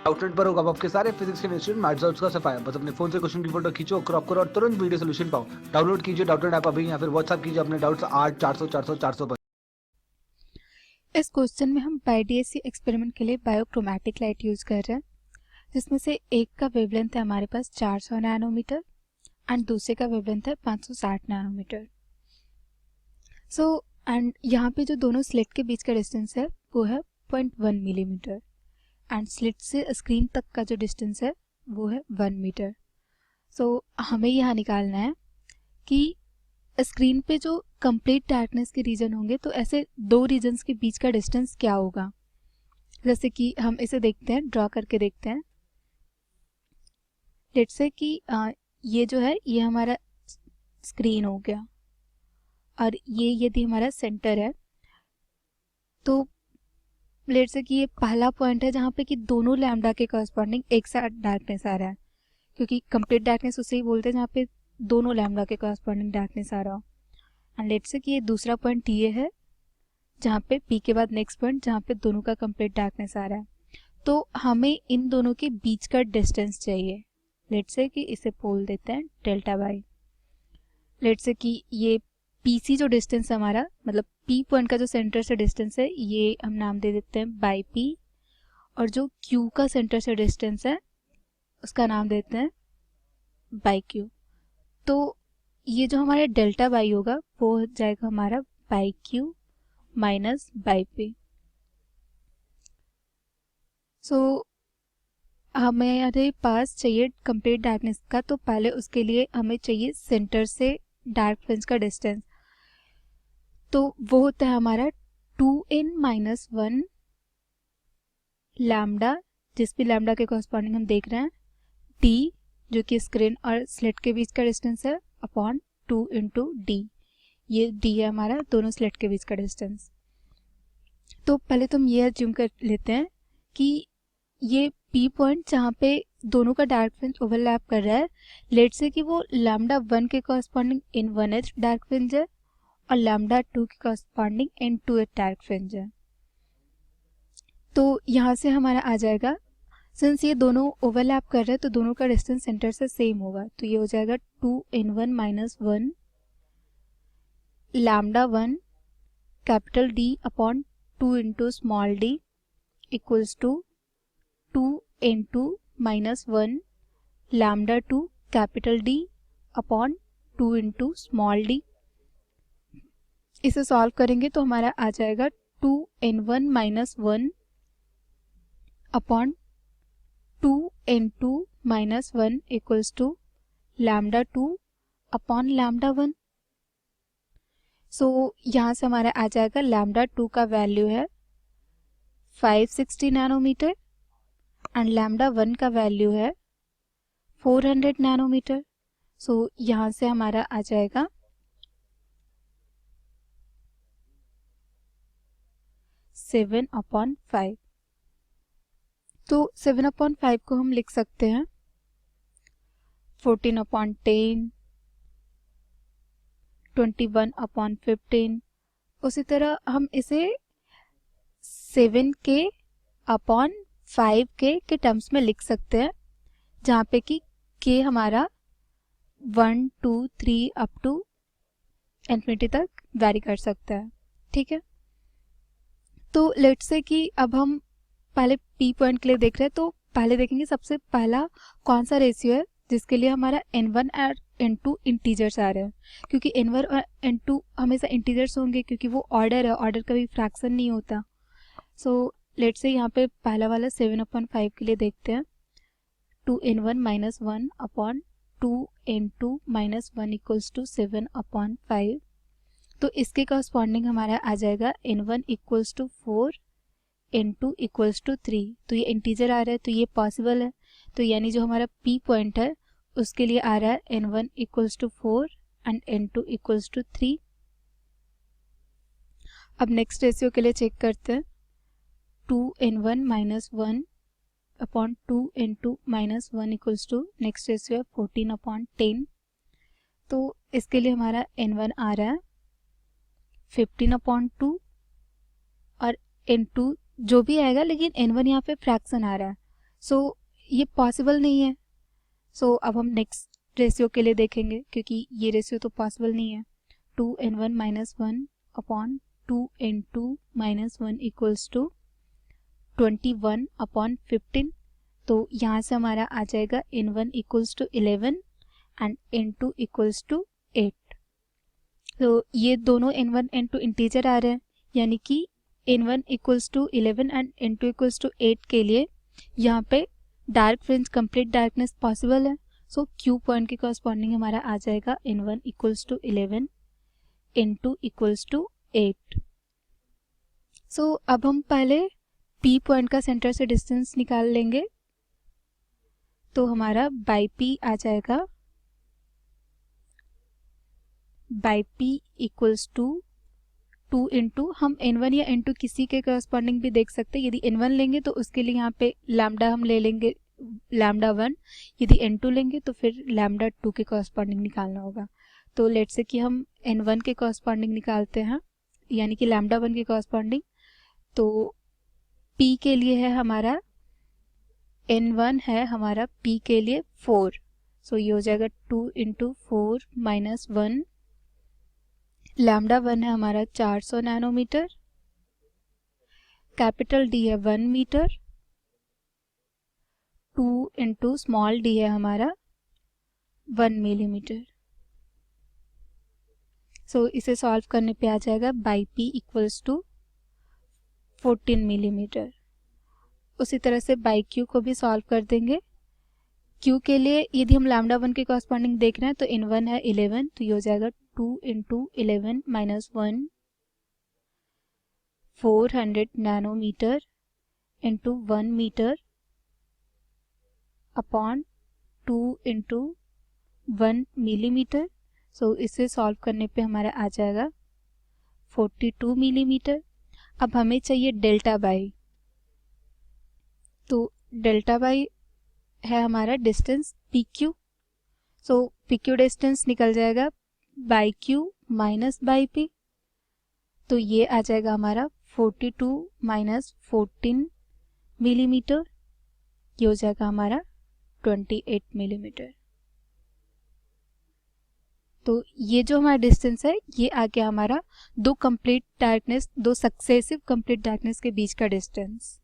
Outlet पर होगा आपके सारे फिजिक्स के इंस्टीट्यूट मैथ्स और उसका सफाया। बस अपने फोन से क्वेश्चन की फोटो खींचो, क्रॉप करो और तुरंत वीडियो सोल्यूशन पाओ। डाउनलोड कीजिए डाउटनेट ऐप अभी या फिर व्हाट्सएप कीजिए अपने डाउट्स 8 400 400 400 पर। इस क्वेश्चन में हम बाईडीएसी एक्सपेरिमेंट के लिए बायोक्रोमैटिक लाइट यूज़ कर रहे हैं, जिसमें से एक का वेवलेंथ है हमारे पास 400 नैनोमीटर एंड दूसरे का वेवलेंथ है 560 नैनोमीटर। एंड यहाँ पे जो दोनों स्लिट के बीच का डिस्टेंस है वो है 0.1 मिलीमीटर एंड स्लिट से स्क्रीन तक का जो डिस्टेंस है वो है 1 मीटर। हमें यहाँ निकालना है कि स्क्रीन पे जो कंप्लीट डार्कनेस के रीजन होंगे तो ऐसे दो रीजन्स के बीच का डिस्टेंस क्या होगा। जैसे कि हम इसे देखते हैं, ड्रॉ करके देखते हैं। लेट्स से कि ये जो है ये हमारा स्क्रीन हो गया और ये यदि हमारा सेंटर है, तो लेट्स से कि ये पहला पॉइंट है जहाँ पे कि दोनों लैम्डा के कॉरस्पॉन्डिंग एक साथ डार्कनेस आ रहा है, क्योंकि कंप्लीट डार्कनेस उसे ही बोलते हैं जहाँ पे दोनों लैम्डा के कॉरस्पॉन्डिंग डार्कनेस आ रहा हो। एंड लेट्स से कि ये दूसरा पॉइंट ये है जहाँ पे पी के बाद नेक्स्ट पॉइंट जहाँ पे दोनों का कंप्लीट डार्कनेस आ रहा है। तो हमें इन दोनों के बीच का डिस्टेंस चाहिए। लेट्स से कि इसे बोल देते हैं डेल्टा बाई। लेट्स से कि ये पीसी जो डिस्टेंस हमारा मतलब पी पॉइंट का जो सेंटर से डिस्टेंस है ये हम नाम दे देते हैं बाई पी, और जो क्यू का सेंटर से डिस्टेंस है उसका नाम देते हैं बाई क्यू। तो ये जो हमारा डेल्टा बाई होगा वो हो जाएगा हमारा by Q minus by P. हमारे पास चाहिए कंप्लीट डार्कनेस का, तो पहले उसके लिए हमें चाहिए सेंटर से डार्क फ्रिंज का डिस्टेंस। तो वो होता है हमारा 2n-1 लैम्डा, जिस भी लैम्डा के कॉरस्पॉन्डिंग हम देख रहे हैं, डी जो कि स्क्रीन और स्लिट के बीच का डिस्टेंस है अपॉन 2 इंटू डी। ये डी है हमारा दोनों स्लिट के बीच का डिस्टेंस। तो पहले तो हम ये अज्यूम कर लेते हैं कि ये पी पॉइंट जहाँ पे दोनों का डार्क फ्रिंज ओवरलैप कर रहा है, लेट से कि वो लैम्डा 1 के कॉरस्पॉन्डिंग इन 1h डार्क फ्रिंज है और लैम्डा 2 के कॉरस्पॉन्डिंग इन 2h डार्क फ्रिंज है। तो यहाँ से हमारा आ जाएगा, सिंस ये दोनों ओवरलैप कर रहे हैं तो दोनों का डिस्टेंस सेंटर से सेम होगा, तो ये हो जाएगा 2n1-1 lambda 1 capital D upon 2 into small d equals to 2n2-1 lambda 2 capital D upon 2 into small d. इसे सॉल्व करेंगे तो हमारा आ जाएगा 2n1-1 upon 2n2-1 equals to lambda 2 upon lambda 1। यहाँ से हमारा आ जाएगा लैम्डा 2 का वैल्यू है 560 नैनोमीटर एंड लैम्डा 1 का वैल्यू है 400 नैनोमीटर। यहाँ से हमारा आ जाएगा 7/5। तो 7/5 को हम लिख सकते हैं 14/10, 21/15। उसी तरह हम इसे 7 के अपॉन 5 के टर्म्स में लिख सकते हैं, जहाँ पे कि के हमारा 1 2 3 अप टू इन्फिनिटी तक वैरी कर सकता है। ठीक है, तो लेट्स से कि अब हम पहले पी पॉइंट के लिए देख रहे हैं, तो पहले देखेंगे सबसे पहला कौन सा रेशियो है जिसके लिए हमारा n1 और n2 इंटीजर्स आ रहे हैं, क्योंकि n1 और n2 हमेशा इंटीजर्स होंगे क्योंकि वो ऑर्डर है, ऑर्डर कभी फ्रैक्शन नहीं होता। लेट्स से यहाँ पे पहला वाला 7/5 के लिए देखते हैं, 2n1-1 upon 2n2-1 equals to 7/5। तो इसके कॉरस्पॉन्डिंग हमारा आ जाएगा n1 equals to 4, n2 equals to 3। तो ये इंटीजर आ रहा है तो ये पॉसिबल है, तो यानी जो हमारा p पॉइंट है उसके लिए आ रहा है n1 equals to 4 and n2 equals to 3। अब नेक्स्ट रेशियो के लिए चेक करते हैं, 2n1-1 upon 2n2-1 equals to next ratio है 14/10। तो इसके लिए हमारा n1 आ रहा है 15/2 और n2 जो भी आएगा, लेकिन n1 यहाँ पे फ्रैक्शन आ रहा है, सो ये पॉसिबल नहीं है। सो अब हम नेक्स्ट रेशियो के लिए देखेंगे, क्योंकि ये रेशियो तो पॉसिबल नहीं है। 2n1 minus 1 upon 2n2 minus 1 equals to 21 upon 15। तो यहाँ से हमारा आ जाएगा n1 equals to 11 and n2 equals to 8। तो ये दोनों n1 n2 इंटीजर आ रहे हैं, यानी कि n1 equals to 11 and n2 equals to 8 के लिए यहाँ पे dark fringe complete darkness possible है। सो Q पॉइंट के कॉरस्पॉन्डिंग हमारा आ जाएगा n1 equals to 11, n2 equals to 8। So अब हम पहले P पॉइंट का सेंटर से डिस्टेंस निकाल लेंगे। तो हमारा बाई P आ जाएगा, by P equals to 2 into, हम n1 या n2 किसी के करस्पॉन्डिंग भी देख सकते हैं। यदि n1 लेंगे तो उसके लिए यहाँ पे लैम्डा हम ले लेंगे लैम्डा 1, यदि n2 लेंगे तो फिर लैम्डा 2 के करस्पॉन्डिंग निकालना होगा। तो लेट्स से कि हम n1 के करस्पॉन्डिंग निकालते हैं, यानी कि लैम्डा 1 के करस्पॉन्डिंग। तो p के लिए है हमारा, n1 है हमारा p के लिए 4। सो ये हो जाएगा 2 इंटू 4 माइनस 1। लैम्डा 1 है हमारा 400 नैनोमीटर, कैपिटल D है 1 मीटर, 2 इंटू स्मॉल d है हमारा 1 मिलीमीटर। सो इसे सॉल्व करने पे आ जाएगा by P equals to 14 millimetre. उसी तरह से बाई Q को भी सॉल्व कर देंगे। Q के लिए यदि हम लैम्डा 1 के कॉरस्पॉन्डिंग देख रहे हैं तो n1 है 11, तो ये हो जाएगा 2 into 11 minus 1, 400 nanometre into 1 metre upon 2 into 1 millimetre. So इसे सॉल्व करने पे हमारा आ जाएगा 42 मिलीमीटर। अब हमें चाहिए डेल्टा बाई, तो डेल्टा बाई है हमारा डिस्टेंस PQ। सो PQ डिस्टेंस निकल जाएगा by Q minus by P। तो ये आ जाएगा हमारा 42 माइनस 14 मिलीमीटर, ये हो जाएगा हमारा 28 मिलीमीटर। तो ये जो हमारा डिस्टेंस है ये आ गया हमारा दो सक्सेसिव कंप्लीट डार्कनेस के बीच का डिस्टेंस।